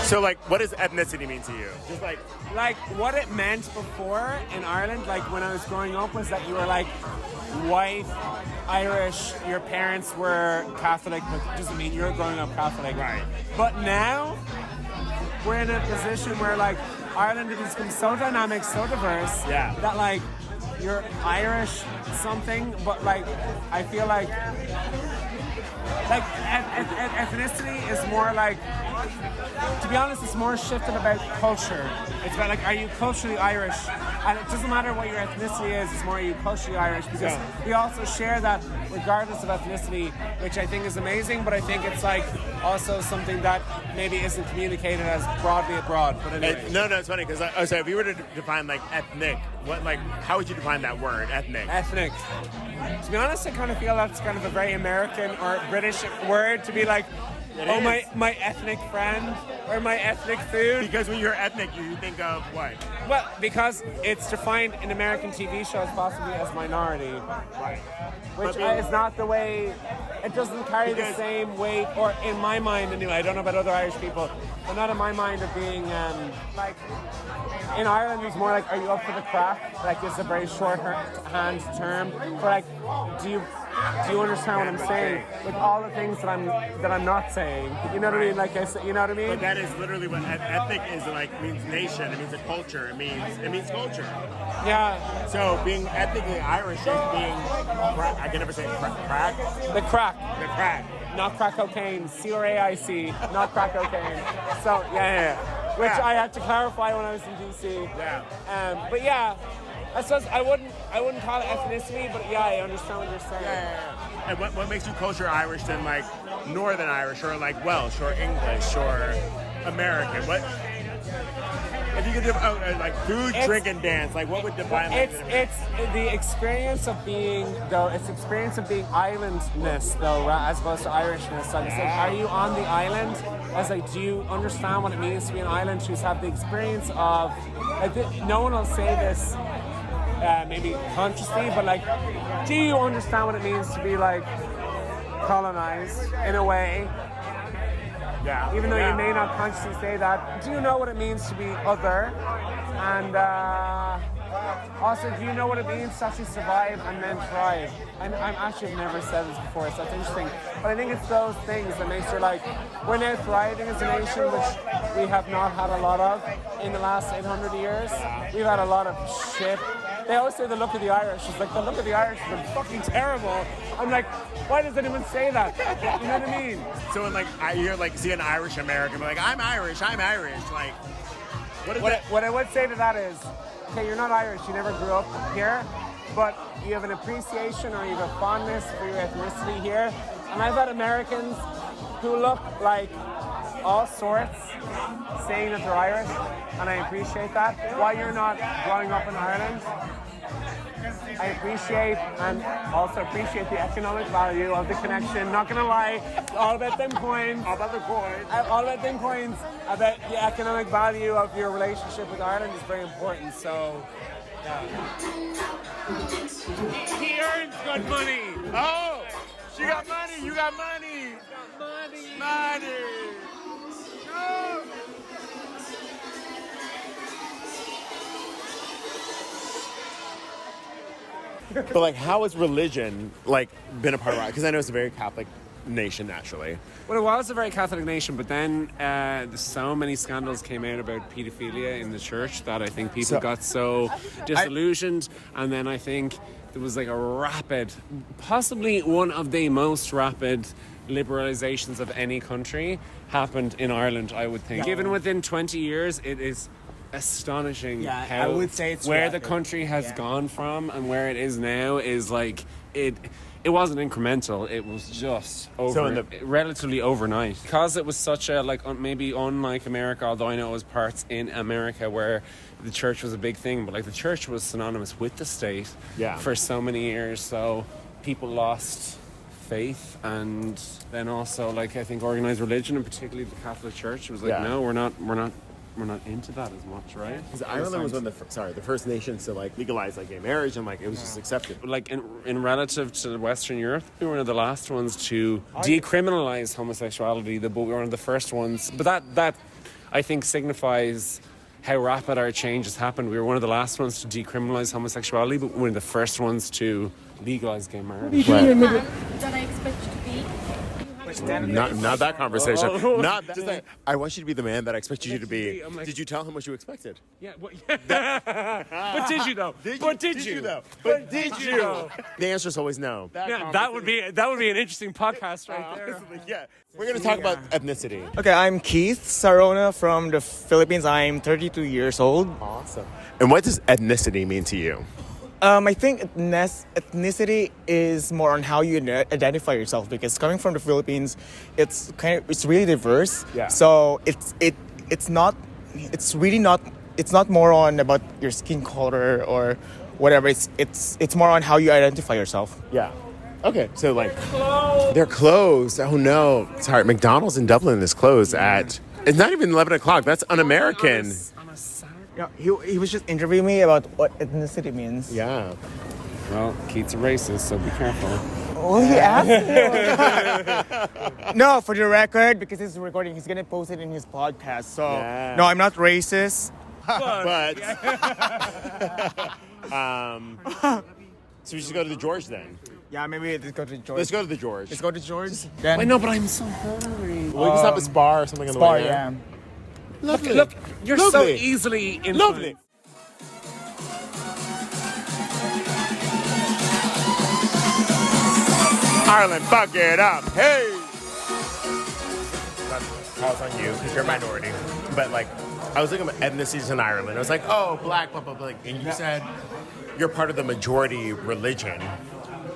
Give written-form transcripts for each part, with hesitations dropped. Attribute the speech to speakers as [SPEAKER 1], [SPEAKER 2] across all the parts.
[SPEAKER 1] So, like, what does ethnicity mean to you? Just like
[SPEAKER 2] what it meant before in Ireland, like when I was growing up, was that you were like white, Irish, your parents were Catholic, but it doesn't mean you're growing up Catholic.
[SPEAKER 1] Right.
[SPEAKER 2] But now we're in a position where like Ireland has become so dynamic, so diverse,
[SPEAKER 1] Yeah.
[SPEAKER 2] that like you're Irish something, but like I feel like ethnicity is more like, to be honest, it's more shifted about culture. It's about like, are you culturally Irish? And it doesn't matter what your ethnicity is, it's more, are you culturally Irish? Because we also share that regardless of ethnicity, which I think is amazing, but I think it's like also something that maybe isn't communicated as broadly abroad. But anyway.
[SPEAKER 1] No, it's funny because so if you were to define like ethnic, how would you define that word, ethnic?
[SPEAKER 2] Ethnic. To be honest, I kind of feel that's kind of a very American or British word to be like, my ethnic friend or my ethnic food.
[SPEAKER 1] Because when you're ethnic, you think of what?
[SPEAKER 2] Well, because it's defined in American TV shows possibly as minority.
[SPEAKER 1] Right.
[SPEAKER 2] Which is not the way, it doesn't carry the same weight, or in my mind anyway, I don't know about other Irish people, but not in my mind of being, like, in Ireland it's more like, are you up for the crack? Like, it's a very shorthand term, but like, do you understand what I'm saying? With all the things that I'm not saying, you know what I mean? Like I said, you know what I mean?
[SPEAKER 1] But that is literally what ethnic is. Like, means nation. It means a culture. It means culture.
[SPEAKER 2] Yeah.
[SPEAKER 1] So being ethnically Irish is being I can never say crack.
[SPEAKER 2] The crack.
[SPEAKER 1] The crack.
[SPEAKER 2] Not crack cocaine. CRAIC. Not crack cocaine. So yeah. Which I had to clarify when I was in DC.
[SPEAKER 1] Yeah.
[SPEAKER 2] But yeah. I suppose I wouldn't call it ethnicity, but yeah, I understand what you're saying.
[SPEAKER 1] Yeah. And what makes you culture Irish than like Northern Irish or like Welsh or English or American? What if you could do like food, drink, and dance? Like what would define?
[SPEAKER 2] It's the experience of being It's the experience of being islandness though, as opposed to Irishness. Like, it's like, are you on the island? As like, do you understand what it means to be an island? To have the experience of like no one will say this. Maybe consciously, but like, do you understand what it means to be like colonized in a way?
[SPEAKER 1] Yeah.
[SPEAKER 2] Even though you may not consciously say that, do you know what it means to be other? And also, do you know what it means to actually survive and then thrive? I'm actually have never said this before, so that's interesting. But I think it's those things that makes you like, we're now thriving as a nation, which we have not had a lot of in the last 800 years. We've had a lot of shit. They always say the look of the Irish. It's like, the look of the Irish has been fucking terrible. I'm like, why does anyone say that? You know what I mean?
[SPEAKER 1] So when like you're like see an Irish American, like I'm Irish. Like
[SPEAKER 2] what I would say to that is, okay, you're not Irish. You never grew up here, but you have an appreciation or you have a fondness for your ethnicity here. And I've had Americans who look like all sorts saying that they're Irish, and I appreciate that. While you're not growing up in Ireland, I appreciate and also appreciate the economic value of the connection. Not gonna lie, all about them coins. All about the coins. All about them coins. About the economic value of your relationship with Ireland is very important. So, yeah. He earns good money.
[SPEAKER 1] Oh, she got money. You got money. Money. No. But like, how has religion like been a part of it? Because I know it's a very Catholic nation naturally.
[SPEAKER 2] Well, it was a very Catholic nation, but then so many scandals came out about paedophilia in the church that I think people got so disillusioned, and then I think there was like a rapid, possibly one of the most rapid liberalizations of any country happened in Ireland, I would think. Even within 20 years, it is astonishing how
[SPEAKER 3] I would say it's
[SPEAKER 2] where
[SPEAKER 3] rapid.
[SPEAKER 2] the country has gone from and where it is now is like it wasn't incremental, it was just relatively overnight, because it was such a maybe unlike America, although I know it was parts in America where the church was a big thing, but like the church was synonymous with the state for so many years, so people lost faith. And then also like I think organized religion, and particularly the Catholic Church, was like no, we're not into that as much, right?
[SPEAKER 1] Because Ireland was one of the first nations to like legalize like gay marriage, and like it was just accepted.
[SPEAKER 2] Like in relative to Western Europe, we were one of the last ones to decriminalize homosexuality. But we were one of the first ones. But that
[SPEAKER 3] I think signifies how rapid our change has happened. We were one of the last ones to decriminalize homosexuality, but one of the first ones to legalize gay marriage.
[SPEAKER 4] That I expect you to be.
[SPEAKER 1] Not that conversation. Not that. Just like, I want you to be the man that I expected you to be. Did you tell him what you expected?
[SPEAKER 3] Yeah. But did you though? But did you?
[SPEAKER 1] The answer is always no.
[SPEAKER 3] That would be an interesting podcast right there.
[SPEAKER 1] Yeah. We're going to talk about ethnicity.
[SPEAKER 5] Okay, I'm Keith Sarona from the Philippines. I'm 32 years old.
[SPEAKER 1] Awesome. And what does ethnicity mean to you?
[SPEAKER 5] I think ethnicity is more on how you identify yourself, because coming from the Philippines, it's really diverse.
[SPEAKER 1] Yeah.
[SPEAKER 5] So it's not more on about your skin color or whatever. It's more on how you identify yourself.
[SPEAKER 1] Yeah. Okay, so like, they're closed. Oh no. Sorry, McDonald's in Dublin is closed at, it's not even 11 o'clock. That's un-American.
[SPEAKER 5] Yeah, he was just interviewing me about what ethnicity means.
[SPEAKER 1] Yeah.
[SPEAKER 3] Well, Keith's a racist, so be careful.
[SPEAKER 5] Well, he asked me. No, for the record, because he's recording, he's gonna post it in his podcast. So
[SPEAKER 1] Yeah.
[SPEAKER 5] no, I'm not racist.
[SPEAKER 1] But, so we should go to the George then.
[SPEAKER 5] Yeah, maybe let's go to George.
[SPEAKER 1] Let's go to the George.
[SPEAKER 5] Let's go to George. Then
[SPEAKER 3] I know, but I'm so hungry.
[SPEAKER 1] We can stop at Spar or something on the
[SPEAKER 5] Spar,
[SPEAKER 1] way there.
[SPEAKER 5] yeah.
[SPEAKER 1] Lovely.
[SPEAKER 3] Look, you're so
[SPEAKER 1] Lovely.
[SPEAKER 3] easily influenced.
[SPEAKER 1] Lovely. Ireland, fuck it up. Hey! Calls on you because you're a minority. But like, I was looking at ethnicities in Ireland. I was like, oh, black, blah, blah, blah. And you said you're part of the majority religion,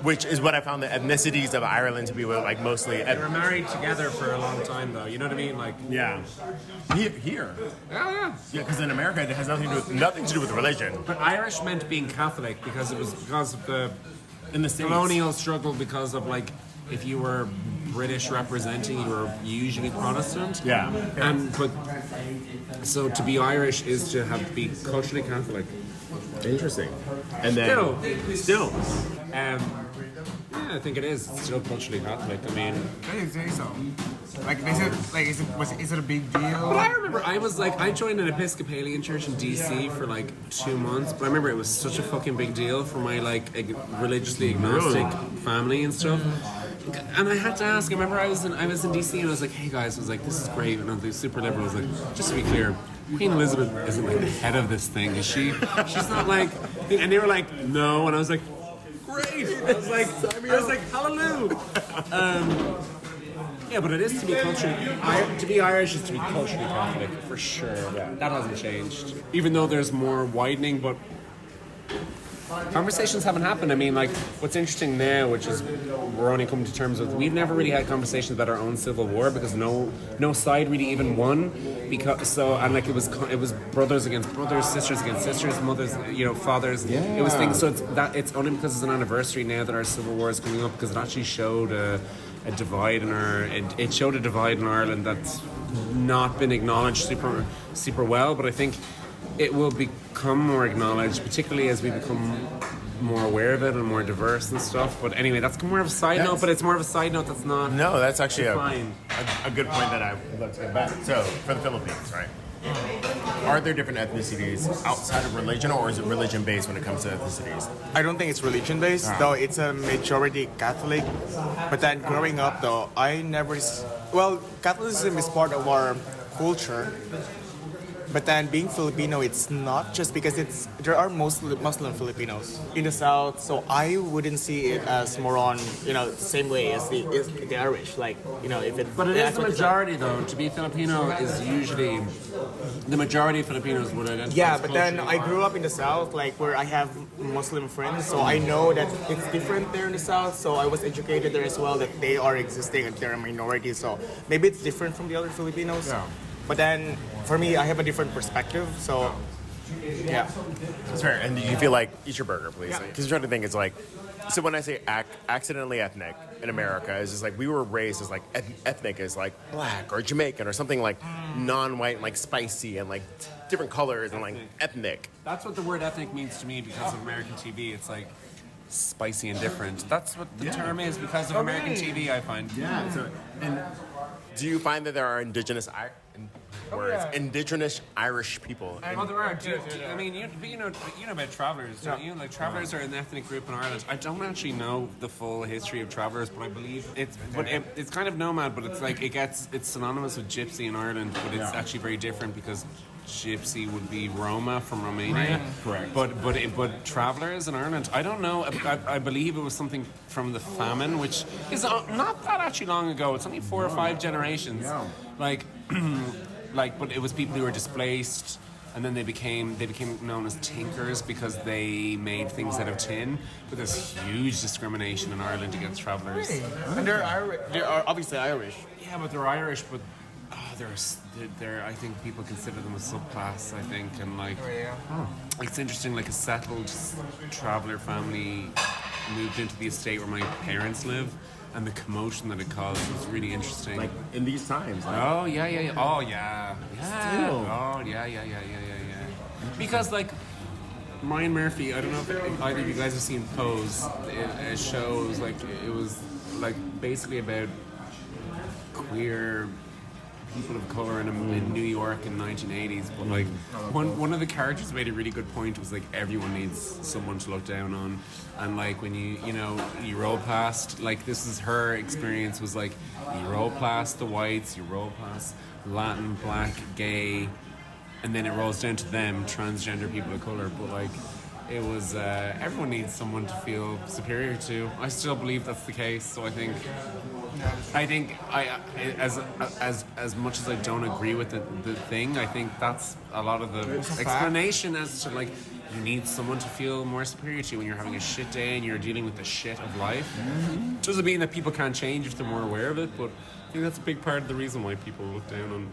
[SPEAKER 1] which is what I found the ethnicities of Ireland to be like mostly.
[SPEAKER 3] They were married together for a long time, though. You know what I mean? Like,
[SPEAKER 1] Yeah. Here.
[SPEAKER 3] yeah.
[SPEAKER 1] Yeah, because in America it has nothing to do with religion.
[SPEAKER 3] But Irish meant being Catholic because it was because of the
[SPEAKER 1] In the States.
[SPEAKER 3] colonial struggle, because of like, if you were British representing, you were usually Protestant.
[SPEAKER 1] Yeah.
[SPEAKER 3] But so to be Irish is to be culturally Catholic.
[SPEAKER 1] Interesting. And then still.
[SPEAKER 3] Yeah, I think it is. It's still culturally Catholic. I mean,
[SPEAKER 2] I didn't say so. Is it a big deal?
[SPEAKER 3] but I remember I joined an Episcopalian church in DC for like 2 months, but I remember it was such a fucking big deal for my like religiously agnostic family and stuff. And I had to ask. I remember I was in DC and I was like, "Hey guys," I was like, "This is great," and I was super liberal. I was like, "Just to be clear, Queen Elizabeth isn't like the head of this thing, is she? She's not like." And they were like, "No," and I was like, "Great!" I was like, "Hallelujah." Yeah, but it is to be to be Irish is to be culturally Catholic for sure. Yeah. That hasn't changed, even though there's more widening, but. Conversations haven't happened. I mean, like, what's interesting now, which is we're only coming to terms with, we've never really had conversations about our own civil war because no side really even won. It was brothers against brothers, sisters against sisters, mothers, fathers. Yeah. It was things. So it's only because it's an anniversary now that our civil war is coming up, because it actually showed a divide it showed a divide in Ireland that's not been acknowledged super well. But I think it will become more acknowledged, particularly as we become more aware of it and more diverse and stuff. But anyway, that's more of a side note, but it's more of a side note that's not...
[SPEAKER 1] No, that's actually
[SPEAKER 3] fine.
[SPEAKER 1] A good point that I would like to get back. So, for the Philippines, right? Are there different ethnicities outside of religion, or is it religion-based when it comes to ethnicities?
[SPEAKER 5] I don't think it's religion-based, though it's a majority Catholic. But then growing up, though, Catholicism is part of our culture. But then being Filipino, it's not just because there are mostly Muslim Filipinos in the South, so I wouldn't see it as more on, the same way as the Irish, if it...
[SPEAKER 3] But it is the majority, though. To be Filipino is usually... The majority of Filipinos would identify
[SPEAKER 5] Yeah,
[SPEAKER 3] as
[SPEAKER 5] but then
[SPEAKER 3] culturally.
[SPEAKER 5] I grew up in the South, where I have Muslim friends, so I know that it's different there in the South, so I was educated there as well, that they are existing and they're a minority, so maybe it's different from the other Filipinos. Yeah. But then, for me, I have a different perspective, so... Yeah.
[SPEAKER 1] That's fair. And you feel like, eat your burger, please. Because I'm trying to think, it's like, so when I say accidentally ethnic in America, it's just like we were raised as like ethnic as like black or Jamaican or something like non-white, like spicy and like different colors and like ethnic.
[SPEAKER 3] That's what the word ethnic means to me because of American TV. It's like spicy and different. That's what the term is because of American TV, I find.
[SPEAKER 1] Yeah. So, and do you find that there are indigenous where
[SPEAKER 2] yeah.
[SPEAKER 1] it's indigenous Irish people.
[SPEAKER 3] Well, there are. I mean, you know about travellers, don't you? Like travellers are an ethnic group in Ireland. I don't actually know the full history of travellers, but I believe it's kind of nomad, but it's like it's synonymous with gypsy in Ireland, but it's actually very different because gypsy would be Roma from Romania.
[SPEAKER 1] Correct.
[SPEAKER 3] But travellers in Ireland, I don't know. I believe it was something from the famine, which is not that actually long ago. It's only 4 or 5 generations.
[SPEAKER 1] Yeah.
[SPEAKER 3] Like, but it was people who were displaced, and then they became known as tinkers because they made things out of tin. But there's huge discrimination in Ireland against travellers.
[SPEAKER 5] And they're obviously Irish.
[SPEAKER 3] Yeah, but they're Irish, but they're I think people consider them a subclass, I think, and like it's interesting, like a settled traveller family moved into the estate where my parents live, and the commotion that it caused was really interesting.
[SPEAKER 1] Like in these times. Like,
[SPEAKER 3] Oh yeah. Oh yeah.
[SPEAKER 1] Still.
[SPEAKER 3] Oh yeah. Because like Ryan Murphy, I don't know if either of you guys have seen Pose. It shows like it was like basically about queer people of color in New York in 1980s, but like one of the characters made a really good point. Was like everyone needs someone to look down on, and like when you roll past, like this is her experience, was like you roll past the whites, you roll past Latin, black, gay, and then it rolls down to them, transgender people of color. But like it was everyone needs someone to feel superior to. I still believe that's the case, so I think as much as I don't agree with the thing, I think that's a lot of the explanation as to like you need someone to feel more superior to when you're having a shit day and you're dealing with the shit of life. Doesn't mean that people can't change if they're more aware of it, but I think that's a big part of the reason why people look down on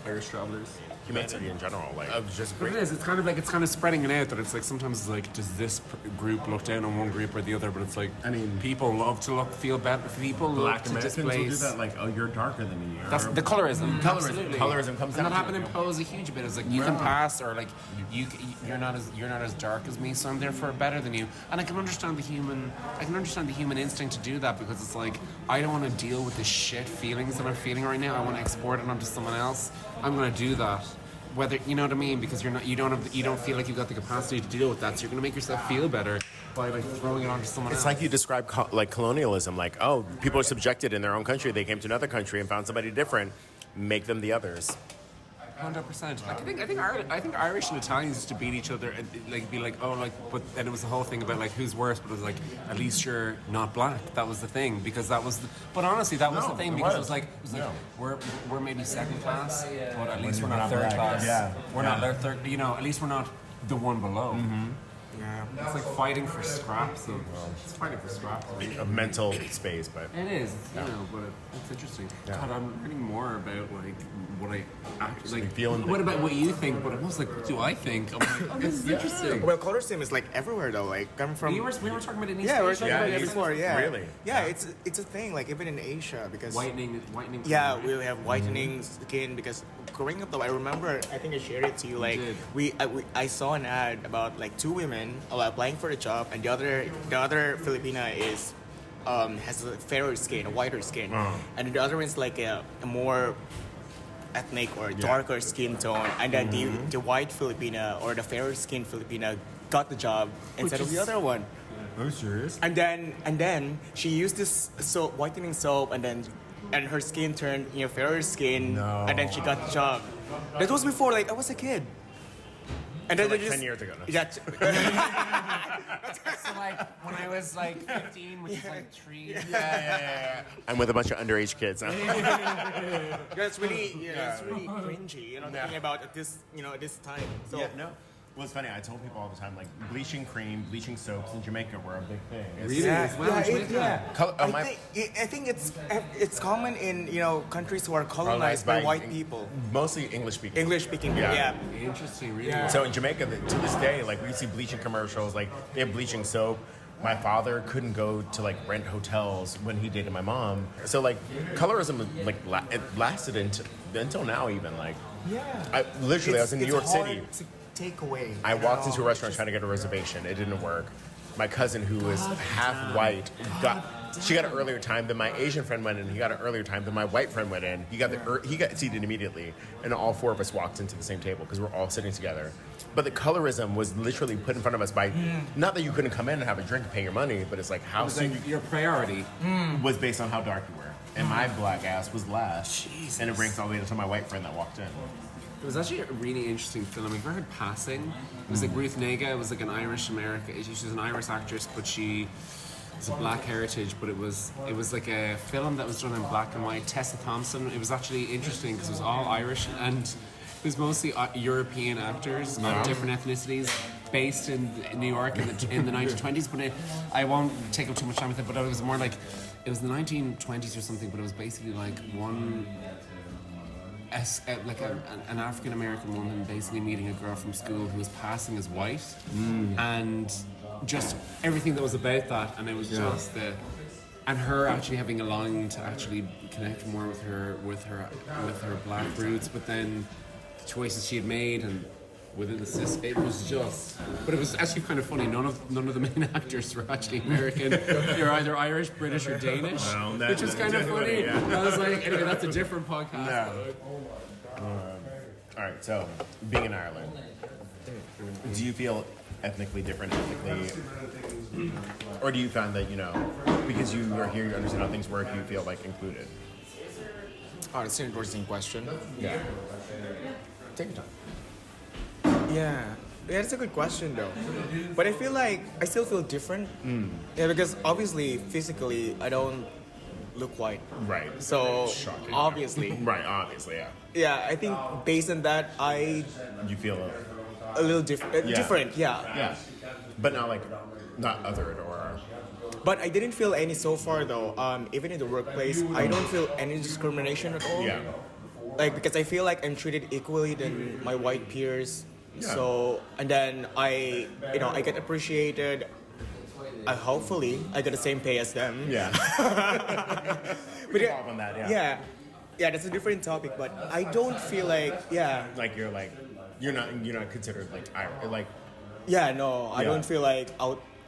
[SPEAKER 3] Irish travellers.
[SPEAKER 1] humanity in general. Like, just
[SPEAKER 3] But
[SPEAKER 1] great.
[SPEAKER 3] it is. It's kind of spreading it out. That it's like sometimes it's like, does this group look down on one group or the other? But it's like,
[SPEAKER 1] I mean,
[SPEAKER 3] people love to feel better. People
[SPEAKER 1] Black
[SPEAKER 3] love to
[SPEAKER 1] Americans will do
[SPEAKER 3] displace.
[SPEAKER 1] that. Like, oh, you're darker than me.
[SPEAKER 3] That's the colorism. Absolutely.
[SPEAKER 1] Colorism comes
[SPEAKER 3] and
[SPEAKER 1] down
[SPEAKER 3] that happened
[SPEAKER 1] to
[SPEAKER 3] in
[SPEAKER 1] it.
[SPEAKER 3] Pose a huge bit. It's like you can pass, or like you're not as dark as me, so I'm therefore better than you. And I can understand the human instinct to do that, because it's like, I don't want to deal with the shit feelings that I'm feeling right now. I want to export it onto someone else. I'm going to do that. Whether, you know what I mean, because you don't feel like you've got the capacity to deal with that, so you're going to make yourself feel better by like throwing it onto someone else.
[SPEAKER 1] It's like you describe like colonialism, like, oh, people are subjected in their own country. They came to another country and found somebody different. Make them the others.
[SPEAKER 3] 100%. I think Irish and Italians used to beat each other and like be like, oh, like, but then it was the whole thing about like who's worse, but it was like, at least you're not black. That was the thing, because that was but honestly that was the thing, because it was like we're maybe second class, but at least we're not third class.
[SPEAKER 1] Yeah.
[SPEAKER 3] We're not third, at least we're not the one below. Yeah. It's like fighting for scraps it's fighting for scraps.
[SPEAKER 1] A mental space, but
[SPEAKER 3] It is, but it's interesting.
[SPEAKER 1] Yeah.
[SPEAKER 3] God, I'm reading more about like what I actually like.
[SPEAKER 1] feeling.
[SPEAKER 3] What about what you think? But I'm almost like, what do I think? I'm like, oh, this is interesting.
[SPEAKER 5] Well, colorism is like everywhere though. Like coming from
[SPEAKER 3] We were talking about it in East
[SPEAKER 5] yeah, we were
[SPEAKER 3] Asia.
[SPEAKER 5] talking about it
[SPEAKER 1] East-
[SPEAKER 5] before. Yeah,
[SPEAKER 1] really?
[SPEAKER 5] Yeah, it's a thing. Like even in Asia, because
[SPEAKER 3] Whitening.
[SPEAKER 5] yeah, we have whitening skin. Because growing up though, I remember, I think I shared it to you. Like
[SPEAKER 3] did.
[SPEAKER 5] I saw an ad about like two women applying for a job, and the other Filipina is has a fairer skin, a whiter skin, and the other one's like a more ethnic or darker skin tone, and then the white Filipina or the fairer skin Filipina got the job instead of the other one.
[SPEAKER 1] Are you serious?
[SPEAKER 5] And then she used this whitening soap, and her skin turned fairer skin,
[SPEAKER 1] No.
[SPEAKER 5] and then she got the job. That was before like I was a kid. And
[SPEAKER 1] So
[SPEAKER 5] then
[SPEAKER 1] like
[SPEAKER 5] they
[SPEAKER 1] 10 years ago. No?
[SPEAKER 5] Yeah.
[SPEAKER 3] So like when I was like 15, which is like 3.
[SPEAKER 1] Yeah. I'm with a bunch of underage kids. Huh?
[SPEAKER 5] It's really cringy, thinking about at this time. So
[SPEAKER 1] Yeah, no. Well, it's funny. I told people all the time, like bleaching cream, bleaching soaps in Jamaica were a big thing. It's-
[SPEAKER 3] Really? As well in Jamaica?
[SPEAKER 5] I think it's common in countries who are colonized by white people,
[SPEAKER 1] Mostly English speaking.
[SPEAKER 5] English speaking.
[SPEAKER 1] Yeah.
[SPEAKER 5] Yeah.
[SPEAKER 3] Interesting, really.
[SPEAKER 5] Yeah.
[SPEAKER 1] So in Jamaica, to this day, like we see bleaching commercials, like they have bleaching soap. My father couldn't go to like rent hotels when he dated my mom. So like colorism, like it lasted until now, even like.
[SPEAKER 5] Yeah.
[SPEAKER 1] I was in New York City.
[SPEAKER 5] To take away.
[SPEAKER 1] I walked into a restaurant trying to get a reservation. It didn't work. My cousin, who was half white, She got an earlier time than my Asian friend went in. He got an earlier time than my white friend went in. He got seated immediately, and all four of us walked into the same table because we're all sitting together. But the colorism was literally put in front of us by not that you couldn't come in and have a drink and pay your money, but it's like how soon
[SPEAKER 3] your priority
[SPEAKER 1] was based on how dark you were. And my black ass was last. Jesus. And it ranks all the way to my white friend that walked in.
[SPEAKER 3] It was actually a really interesting film. Have you ever heard Passing? It was like Ruth Negga. It was like an Irish American. She's an Irish actress, but she is a black heritage. But it was like a film that was done in black and white. Tessa Thompson. It was actually interesting because it was all Irish and it was mostly European actors of different ethnicities based in New York in the 1920s. But I won't take up too much time with it. But it was more like it was the 1920s or something. But it was basically like an African American woman basically meeting a girl from school who was passing as white, and just everything that was about that, and it was just and her actually having a longing to actually connect more with her black roots, but then the choices she had made and within the system, it was just. But it was actually kind of funny. None of the main actors were actually American. You're either Irish, British, or Danish, which was kind of funny. Yeah. I was like, anyway, that's a different podcast.
[SPEAKER 1] No. All right. So, being in Ireland, do you feel ethnically different, or do you find that because you are here, you understand how things work, you feel like included?
[SPEAKER 5] Oh, that's an interesting question.
[SPEAKER 1] Yeah. Take your time.
[SPEAKER 5] Yeah, that's a good question though. But I feel like I still feel different. Yeah, because obviously, physically, I don't look white.
[SPEAKER 1] Right.
[SPEAKER 5] So,
[SPEAKER 1] shocking.
[SPEAKER 5] obviously.
[SPEAKER 1] Right, obviously, yeah.
[SPEAKER 5] Yeah, I think based on that,
[SPEAKER 1] You feel
[SPEAKER 5] a little different. Different, yeah.
[SPEAKER 1] Yeah. But not othered or...
[SPEAKER 5] But I didn't feel any so far though. Even in the workplace, I don't feel any discrimination at all.
[SPEAKER 1] Yeah.
[SPEAKER 5] Like, because I feel like I'm treated equally than my white peers. Yeah. So, and then I get appreciated. Hopefully, I get the same pay as them.
[SPEAKER 1] Yeah.
[SPEAKER 5] But
[SPEAKER 1] talk on that, yeah.
[SPEAKER 5] Yeah, that's a different topic. But I don't feel like,
[SPEAKER 1] you're not considered Irish,
[SPEAKER 5] Yeah, no, I don't feel like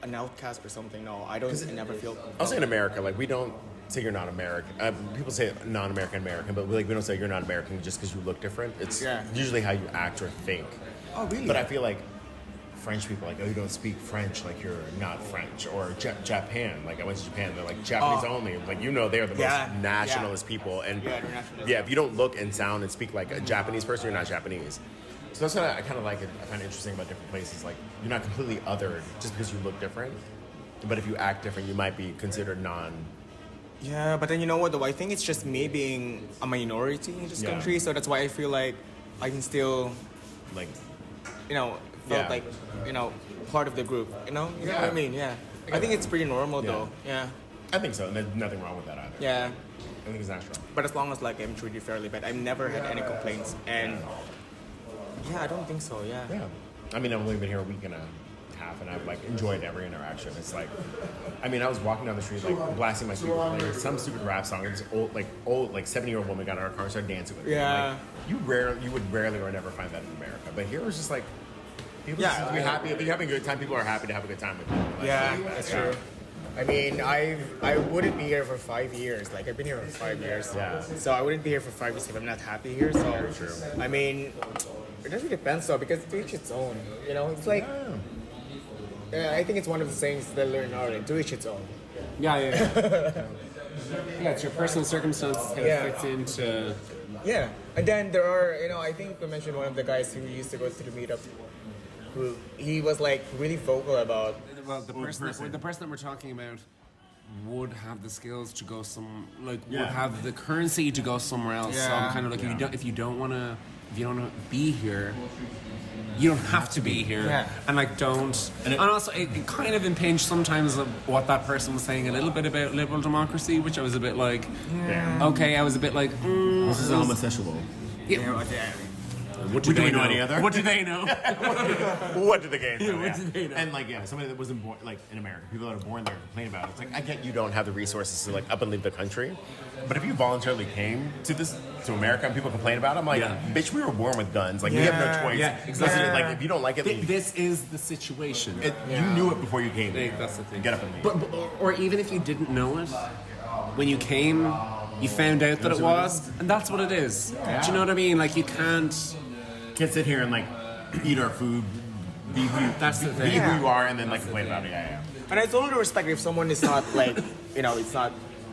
[SPEAKER 5] an outcast or something. No, I never feel.
[SPEAKER 1] I'll say in America, we don't say you're not American. People say non-American, but we don't say you're not American just because you look different. It's usually how you act or think.
[SPEAKER 5] Oh, really?
[SPEAKER 1] But I feel like French people you don't speak French, you're not French. Or Japan, I went to Japan, they're Japanese only. They're the most nationalist people. And
[SPEAKER 5] they're nationalist.
[SPEAKER 1] if you don't look and sound and speak like a Japanese person, you're not Japanese. So that's what I kind of like it. I find it interesting about different places. You're not completely othered just because you look different. But if you act different, you might be considered non.
[SPEAKER 5] Yeah, but then you know what though? I think it's just me being a minority in this country, so that's why I feel like I can still felt part of the group. You know what I mean? Yeah. I think it's pretty normal though. Yeah.
[SPEAKER 1] I think so, and there's nothing wrong with that either.
[SPEAKER 5] Yeah.
[SPEAKER 1] I think it's natural.
[SPEAKER 5] But as long as I'm treated fairly, but I've never had any complaints, and I don't think so. Yeah.
[SPEAKER 1] Yeah. I mean, I've only been here a week and a half, and I've enjoyed every interaction. It's I was walking down the street blasting my stupid player, some stupid rap song, and this old 70-year-old woman got in our car and started dancing with me.
[SPEAKER 5] Yeah.
[SPEAKER 1] You would rarely or never find that in America, but here it was just people just be happy. If you're having a good time, people are happy to have a good time with you.
[SPEAKER 5] That's true. I mean, I wouldn't be here for 5 years. I've been here for 5 years.
[SPEAKER 1] Yeah.
[SPEAKER 5] So I wouldn't be here for 5 years if I'm not happy here. So
[SPEAKER 1] very true.
[SPEAKER 5] I mean, it doesn't depend though, because to each its own. It's I think it's one of the sayings that I learned in Ireland, to each its own.
[SPEAKER 3] Yeah. It's your personal circumstances how it fits into.
[SPEAKER 5] Yeah, and then there are, I think we mentioned one of the guys who used to go to the meetup, who he was really vocal about.
[SPEAKER 3] Well, the person that we're talking about would have the skills to go would have the currency to go somewhere else.
[SPEAKER 5] Yeah.
[SPEAKER 3] So I'm kind of if you don't want to be here, you don't have to be here.
[SPEAKER 5] Yeah.
[SPEAKER 3] And don't. And also, it kind of impinged sometimes of what that person was saying a little bit about liberal democracy, which I was a bit okay. I was a bit
[SPEAKER 1] this is homosexual.
[SPEAKER 3] Yeah. What
[SPEAKER 1] do we know any other?
[SPEAKER 3] What do they know?
[SPEAKER 1] What did the gays know?
[SPEAKER 3] What do they know?
[SPEAKER 1] And like, yeah, somebody that wasn't born, like in America, people that are born there complain about it. It's like, I get you don't have the resources to like up and leave the country, but if you voluntarily came to America and people complain about it, I'm like, bitch, we were born with guns. Like, we have no choice.
[SPEAKER 3] Yeah, exactly.
[SPEAKER 1] Listen, like, if you don't like it, then
[SPEAKER 3] This is the situation.
[SPEAKER 1] you knew it before you came.
[SPEAKER 3] That's the thing.
[SPEAKER 1] Get up and leave.
[SPEAKER 3] But, or even if you didn't know it, when you came, you found out that it was, and that's what it is. Do you know what I mean? Like, you can't
[SPEAKER 1] sit here and like eat our food, be who,
[SPEAKER 3] That's the thing.
[SPEAKER 1] be who you are, and then like complain about it. Yeah.
[SPEAKER 5] And I totally respect if someone is not like,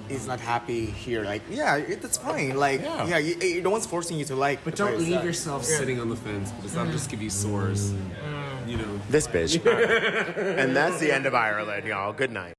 [SPEAKER 5] is not happy here. Like, that's fine. Like, no one's forcing you to like.
[SPEAKER 3] But don't leave yourself sitting on the fence because that'll just give you sores. You know.
[SPEAKER 1] This bitch. And that's the end of Ireland, y'all. Good night.